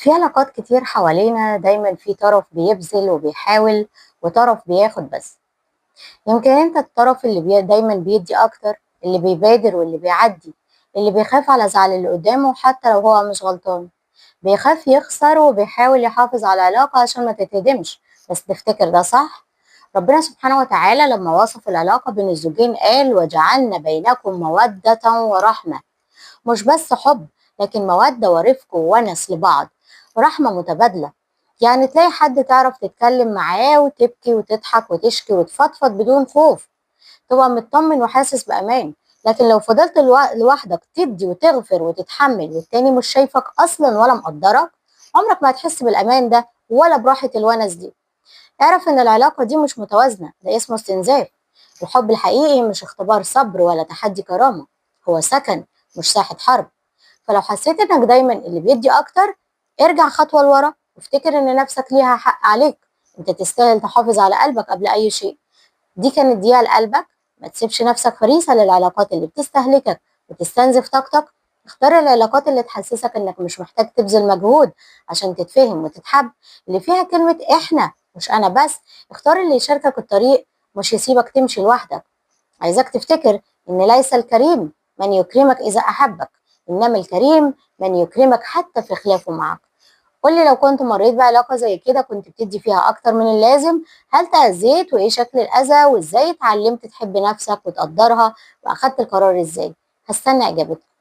في علاقات كتير حوالينا دايما في طرف بيبذل وبيحاول وطرف بياخد بس. يمكن انت الطرف اللي دايما بيدي اكتر، اللي بيبادر واللي بيعدي، اللي بيخاف على زعل اللي قدامه حتى لو هو مش غلطان، بيخاف يخسر وبيحاول يحافظ على العلاقة عشان ما تتهدمش. بس تفتكر ده صح؟ ربنا سبحانه وتعالى لما وصف العلاقة بين الزوجين قال: وجعلنا بينكم مودة ورحمة. مش بس حب، لكن مودة ورفق وونس لبعض، ورحمة متبادلة. يعني تلاقي حد تعرف تتكلم معاه وتبكي وتضحك وتشكي وتفضفض بدون خوف، تبقى مطمن وحاسس بأمان. لكن لو فضلت لوحدك تدي وتغفر وتتحمل والتاني مش شايفك أصلا ولا مقدرك، عمرك ما هتحس بالأمان ده ولا براحة الونس دي. اعرف إن العلاقة دي مش متوازنة، ده اسمه استنزاف. الحب الحقيقي مش اختبار صبر ولا تحدي كرامة، هو سكن مش ساحة حرب. فلو حسيت انك دايما اللي بيدي اكتر، ارجع خطوة لورا وافتكر ان نفسك ليها حق عليك. انت تستاهل تحافظ على قلبك قبل اي شيء. دي كانت دقيقة لقلبك. ما تسيبش نفسك فريسة للعلاقات اللي بتستهلكك وتستنزف طاقتك. اختار العلاقات اللي تحسسك انك مش محتاج تبذل مجهود عشان تتفهم وتتحب، اللي فيها كلمة احنا مش انا بس. اختار اللي يشاركك الطريق، مش يسيبك تمشي لوحدك. عايزاك تفتكر إن ليس الكريم من يكرمك إذا أحبك، إنما الكريم من يكرمك حتى في خلافه معك. قولي، لو كنت مريت بعلاقة زي كده كنت بتدي فيها أكتر من اللازم، هل تأذيت وإيه شكل الأذى وإزاي اتعلمت تحب نفسك وتقدرها وأخدت القرار إزاي؟ هستنى إجابتك.